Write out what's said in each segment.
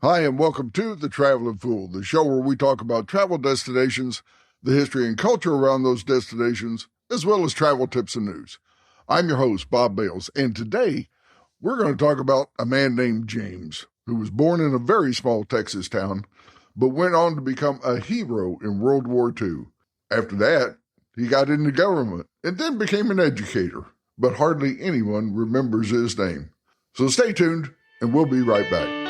Hi, and welcome to The Traveling Fool, the show where we talk about travel destinations, the history and culture around those destinations, as well as travel tips and news. I'm your host, Bob Bales, and today we're going to talk about a man named James, who was born in a very small Texas town, but went on to become a hero in World War II. After that, he got into government and then became an educator, but hardly anyone remembers his name. So stay tuned, and we'll be right back.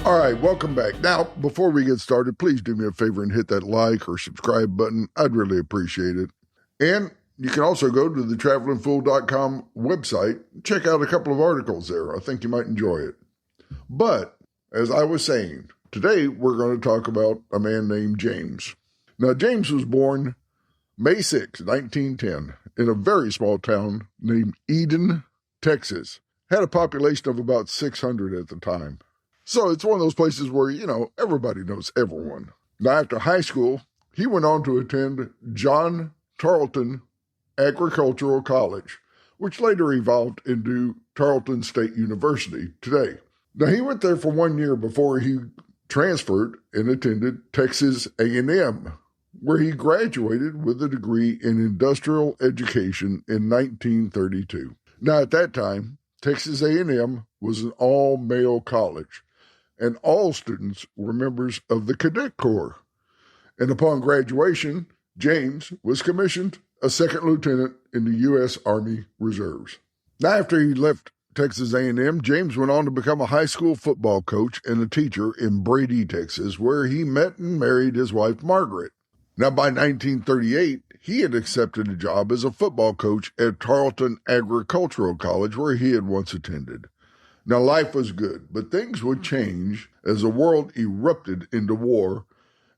All right, welcome back. Now, before we get started, please do me a favor and hit that like or subscribe button. I'd really appreciate it. And you can also go to the travelingfool.com website, check out a couple of articles there. I think you might enjoy it. But, as I was saying, today we're going to talk about a man named James. Now, James was born May 6, 1910, in a very small town named Eden, Texas. Had a population of about 600 at the time. So it's one of those places where, everybody knows everyone. Now, after high school, he went on to attend John Tarleton Agricultural College, which later evolved into Tarleton State University today. Now, he went there for 1 year before he transferred and attended Texas A&M, where he graduated with a degree in industrial education in 1932. Now, at that time, Texas A&M was an all-male college, and all students were members of the Cadet Corps. And upon graduation, James was commissioned a second lieutenant in the U.S. Army Reserves. Now, after he left Texas A&M, James went on to become a high school football coach and a teacher in Brady, Texas, where he met and married his wife, Margaret. Now, by 1938, he had accepted a job as a football coach at Tarleton Agricultural College, where he had once attended. Now, life was good, but things would change as the world erupted into war,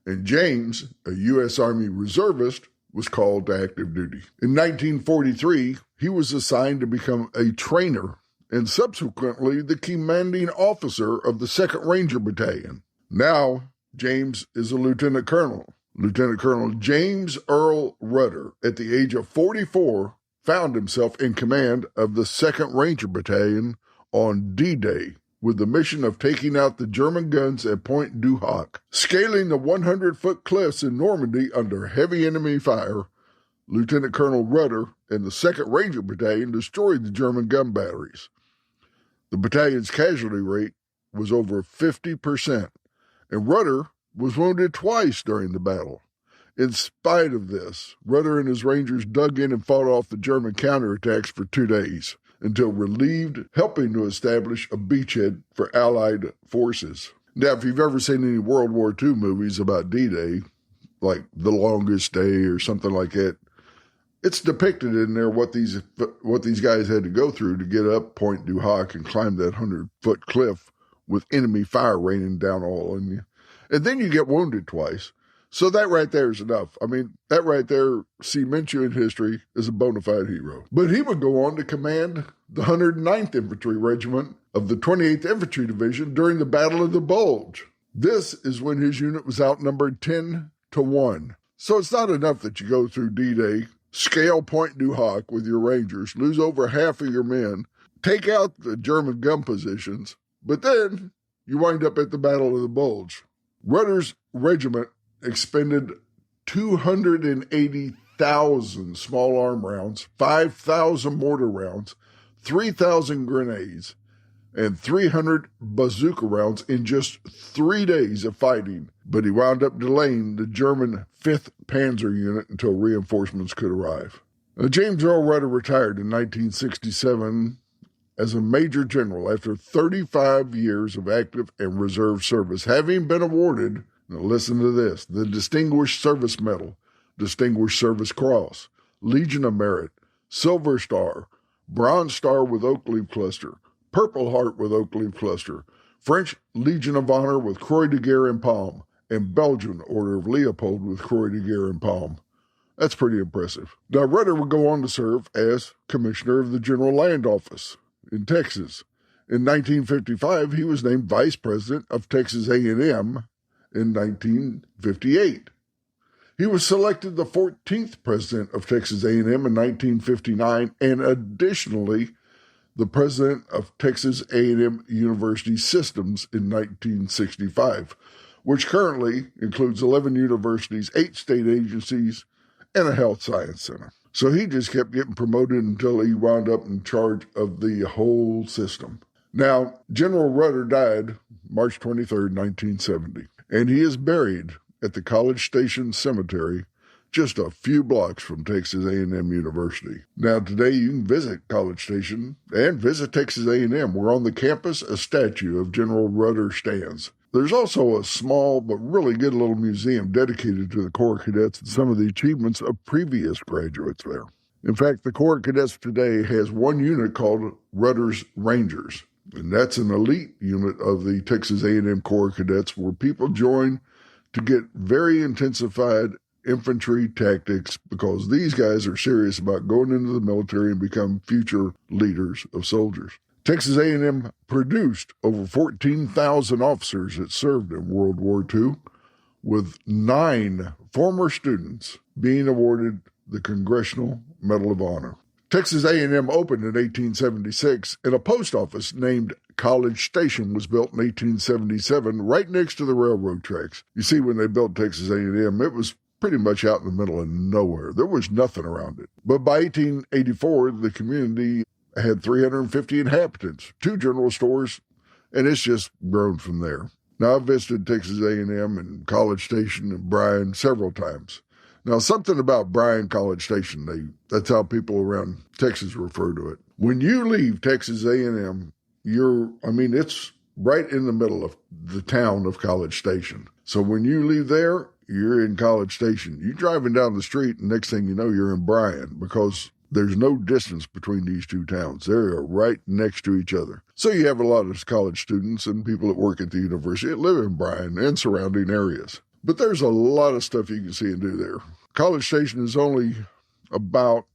and James, a U.S. Army reservist, was called to active duty. In 1943, he was assigned to become a trainer and subsequently the commanding officer of the 2nd Ranger Battalion. Now, James is a lieutenant colonel. Lieutenant Colonel James Earl Rudder, at the age of 44, found himself in command of the 2nd Ranger Battalion on D-Day, with the mission of taking out the German guns at Point Du Hoc. Scaling the 100-foot cliffs in Normandy under heavy enemy fire, Lieutenant Colonel Rudder and the 2nd Ranger Battalion destroyed the German gun batteries. The battalion's casualty rate was over 50%, and Rudder was wounded twice during the battle. In spite of this, Rudder and his Rangers dug in and fought off the German counterattacks for 2 days, until relieved, helping to establish a beachhead for Allied forces. Now, if you've ever seen any World War II movies about D-Day, like The Longest Day or something like that, it's depicted in there what these guys had to go through to get up Point Du Hoc and climb that 100-foot cliff with enemy fire raining down all on you. And then you get wounded twice. So that right there is enough. I mean, that right there cements you in history as a bona fide hero. But he would go on to command the 109th Infantry Regiment of the 28th Infantry Division during the Battle of the Bulge. This is when his unit was outnumbered 10-1. So it's not enough that you go through D-Day, scale Point Du Hoc with your Rangers, lose over half of your men, take out the German gun positions, but then you wind up at the Battle of the Bulge. Rudder's regiment expended 280,000 small arm rounds, 5,000 mortar rounds, 3,000 grenades, and 300 bazooka rounds in just 3 days of fighting. But he wound up delaying the German 5th Panzer Unit until reinforcements could arrive. Now, James Earl Rudder retired in 1967 as a Major General after 35 years of active and reserve service, having been awarded, now listen to this, the Distinguished Service Medal, Distinguished Service Cross, Legion of Merit, Silver Star, Bronze Star with Oak Leaf Cluster, Purple Heart with Oak Leaf Cluster, French Legion of Honor with Croix de Guerre and Palm, and Belgian Order of Leopold with Croix de Guerre and Palm. That's pretty impressive. Now, Rudder would go on to serve as Commissioner of the General Land Office in Texas. In 1955, he was named Vice President of Texas A&M in 1958. He was selected the 14th President of Texas A&M in 1959, and additionally, the President of Texas A&M University Systems in 1965, which currently includes 11 universities, 8 state agencies, and a health science center. So he just kept getting promoted until he wound up in charge of the whole system. Now, General Rudder died March 23, 1970, and he is buried at the College Station Cemetery, just a few blocks from Texas A&M University. Now, today you can visit College Station and visit Texas A&M, where on the campus a statue of General Rudder stands. There's also a small but really good little museum dedicated to the Corps cadets and some of the achievements of previous graduates there. In fact, the Corps cadets today has one unit called Rudder's Rangers, and that's an elite unit of the Texas A&M Corps cadets where people join to get very intensified infantry tactics, because these guys are serious about going into the military and become future leaders of soldiers. Texas A&M produced over 14,000 officers that served in World War II, with 9 former students being awarded the Congressional Medal of Honor. Texas A&M opened in 1876, and a post office named College Station was built in 1877 right next to the railroad tracks. You see, when they built Texas A&M, it was pretty much out in the middle of nowhere. There was nothing around it. But by 1884, the community had 350 inhabitants, 2 general stores, and it's just grown from there. Now, I've visited Texas A&M and College Station and Bryan several times. Now, something about Bryan-College Station, that's how people around Texas refer to it. When you leave Texas A&M, it's right in the middle of the town of College Station. So when you leave there, you're in College Station. You're driving down the street, and next thing you know, you're in Bryan, because there's no distance between these two towns. They are right next to each other. So you have a lot of college students and people that work at the university that live in Bryan and surrounding areas. But there's a lot of stuff you can see and do there. College Station is only about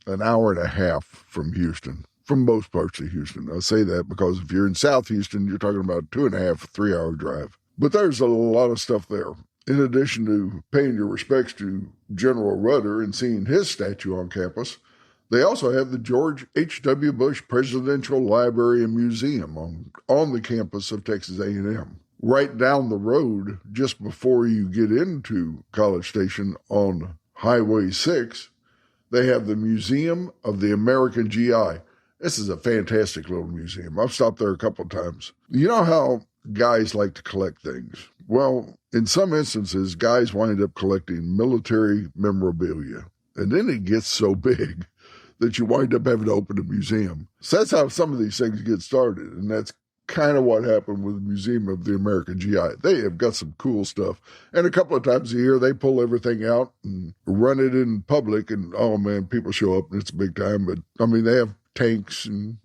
an hour and a half from Houston, from most parts of Houston. I say that because if you're in South Houston, you're talking about a 2.5, 3-hour drive. But there's a lot of stuff there. In addition to paying your respects to General Rudder and seeing his statue on campus, they also have the George H.W. Bush Presidential Library and Museum on the campus of Texas A&M. Right down the road, just before you get into College Station on Highway 6, they have the Museum of the American GI. This is a fantastic little museum. I've stopped there a couple of times. You know how guys like to collect things? Well, in some instances, guys wind up collecting military memorabilia. And then it gets so big that you wind up having to open a museum. So that's how some of these things get started. And that's kind of what happened with the Museum of the American GI. They have got some cool stuff. And a couple of times a year, they pull everything out and run it in public. And, oh, man, people show up and it's a big time. But, they have tanks and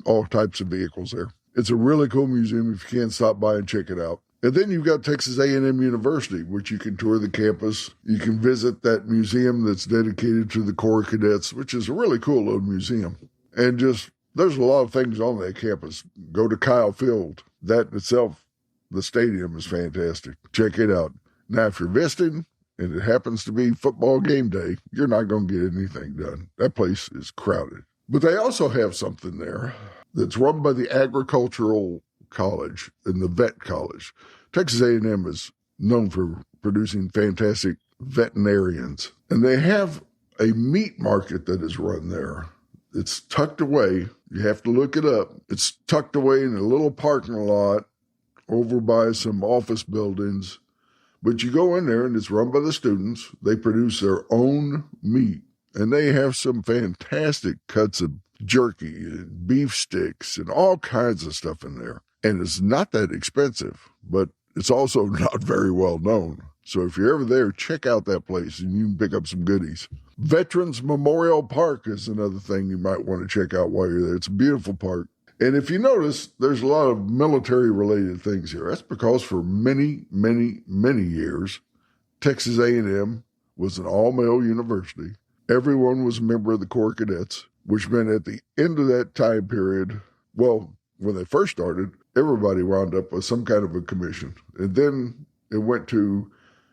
all types of vehicles there. It's a really cool museum if you can stop by and check it out. And then you've got Texas A&M University, which you can tour the campus. You can visit that museum that's dedicated to the Corps cadets, which is a really cool little museum. And there's a lot of things on that campus. Go to Kyle Field. That in itself, the stadium is fantastic. Check it out. Now, if you're visiting and it happens to be football game day, you're not going to get anything done. That place is crowded. But they also have something there that's run by the Agricultural College and the Vet College. Texas A&M is known for producing fantastic veterinarians. And they have a meat market that is run there. It's tucked away. You have to look it up. It's tucked away in a little parking lot over by some office buildings. But you go in there and it's run by the students. They produce their own meat. And they have some fantastic cuts of jerky and beef sticks and all kinds of stuff in there. And it's not that expensive, but it's also not very well known. So if you're ever there, check out that place and you can pick up some goodies. Veterans Memorial Park is another thing you might want to check out while you're there. It's a beautiful park. And if you notice, there's a lot of military-related things here. That's because for many, many, many years, Texas A&M was an all-male university. Everyone was a member of the Corps of Cadets, which meant at the end of that time period, well, when they first started, everybody wound up with some kind of a commission. And then it went to,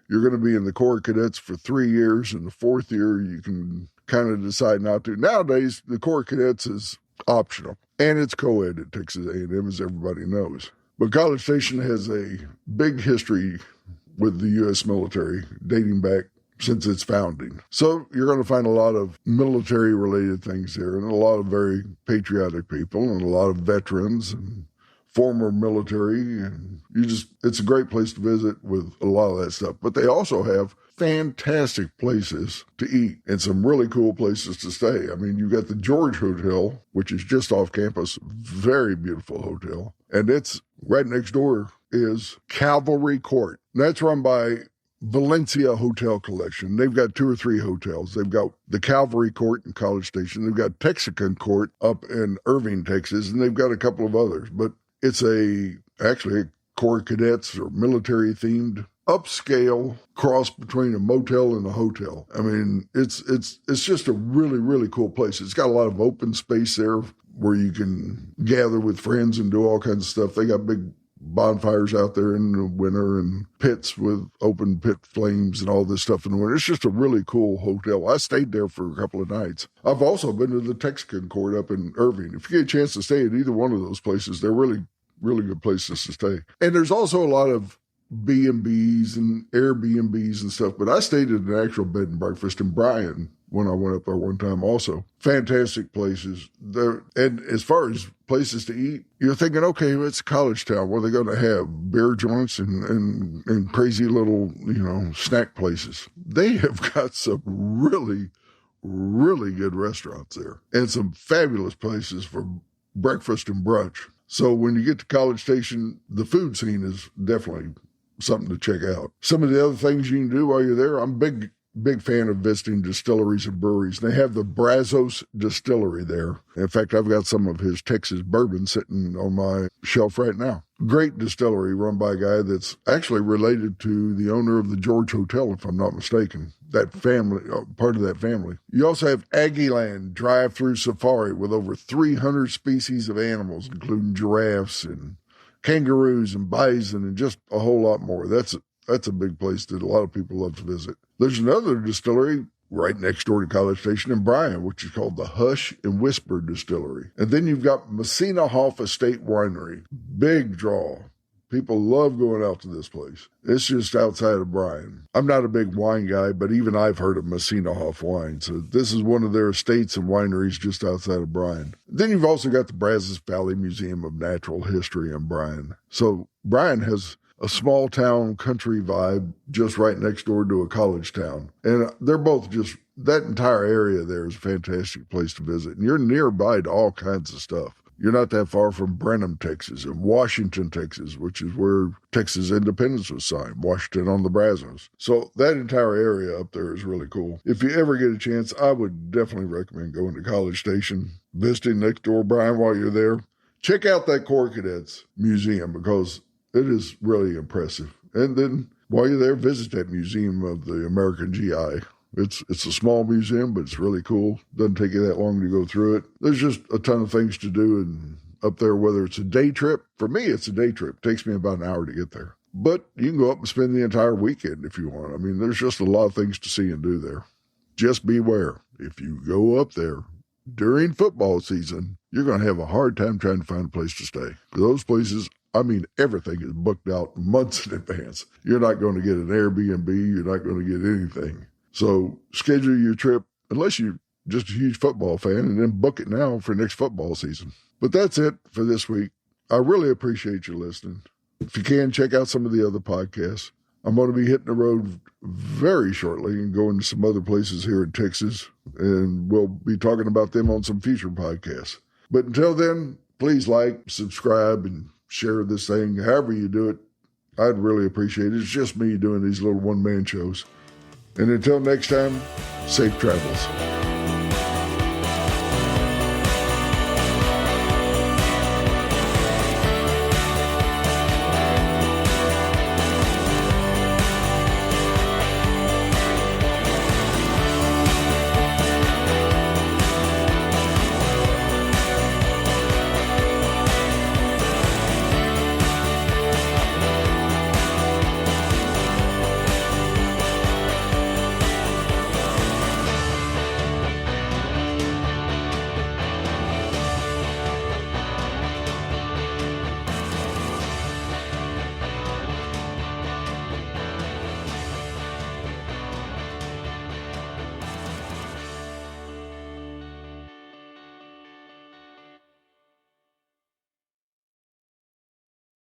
you're going to be in the Corps of Cadets for 3 years, and the fourth year you can kind of decide not to. Nowadays, the Corps of Cadets is optional, and it's co-ed at Texas A&M, as everybody knows. But College Station has a big history with the U.S. military dating back since its founding. So you're going to find a lot of military-related things there, and a lot of very patriotic people, and a lot of veterans and former military, and it's a great place to visit with a lot of that stuff. But they also have fantastic places to eat and some really cool places to stay. I mean, you've got the George Hotel, which is just off campus, very beautiful hotel. And it's right next door is Cavalry Court. That's run by Valencia Hotel Collection. They've got 2 or 3 hotels. They've got the Cavalry Court in College Station. They've got Texican Court up in Irving, Texas, and they've got a couple of others. But it's actually a Corps of Cadets or military-themed upscale cross between a motel and a hotel. I mean, it's just a really, really cool place. It's got a lot of open space there where you can gather with friends and do all kinds of stuff. They got big bonfires out there in the winter and pits with open pit flames and all this stuff in the winter. It's just a really cool hotel. I stayed there for a couple of nights. I've also been to the Texican Court up in Irving. If you get a chance to stay at either one of those places, they're really, really good places to stay. And there's also a lot of B&Bs and Airbnbs and stuff, but I stayed at an actual bed and breakfast in Bryan when I went up there one time also. Fantastic places. And as far as places to eat, you're thinking, okay, it's a college town. What are they going to have? Beer joints and crazy little, snack places. They have got some really, really good restaurants there and some fabulous places for breakfast and brunch. So when you get to College Station, the food scene is definitely something to check out. Some of the other things you can do while you're there, I'm a big fan of visiting distilleries and breweries. They have the Brazos Distillery there. In fact, I've got some of his Texas bourbon sitting on my shelf right now. Great distillery run by a guy that's actually related to the owner of the George Hotel, if I'm not mistaken. That family, part of that family. You also have Aggieland drive-through safari with over 300 species of animals, including giraffes and kangaroos and bison and just a whole lot more. That's a big place that a lot of people love to visit. There's another distillery right next door to College Station in Bryan, which is called the Hush and Whisper Distillery. And then you've got Messina Hoff Estate Winery. Big draw. People love going out to this place. It's just outside of Bryan. I'm not a big wine guy, but even I've heard of Messina Hoff wine. So this is one of their estates and wineries just outside of Bryan. Then you've also got the Brazos Valley Museum of Natural History in Bryan. So Bryan has a small town country vibe just right next door to a college town. And they're both just, that entire area there is a fantastic place to visit. And you're nearby to all kinds of stuff. You're not that far from Brenham, Texas, and Washington, Texas, which is where Texas independence was signed, Washington on the Brazos. So that entire area up there is really cool. If you ever get a chance, I would definitely recommend going to College Station, visiting next door Bryan while you're there. Check out that Corps Cadets Museum because it is really impressive. And then while you're there, visit that Museum of the American GI. It's a small museum, but it's really cool. Doesn't take you that long to go through it. There's just a ton of things to do and up there, whether it's a day trip. For me, it's a day trip. It takes me about an hour to get there. But you can go up and spend the entire weekend if you want. I mean, there's just a lot of things to see and do there. Just beware. If you go up there during football season, you're going to have a hard time trying to find a place to stay. Those places, I mean, everything is booked out months in advance. You're not going to get an Airbnb. You're not going to get anything. So schedule your trip, unless you're just a huge football fan, and then book it now for next football season. But that's it for this week. I really appreciate you listening. If you can, check out some of the other podcasts. I'm going to be hitting the road very shortly and going to some other places here in Texas, and we'll be talking about them on some future podcasts. But until then, please like, subscribe, and share this thing. However you do it, I'd really appreciate it. It's just me doing these little one-man shows. And until next time, safe travels.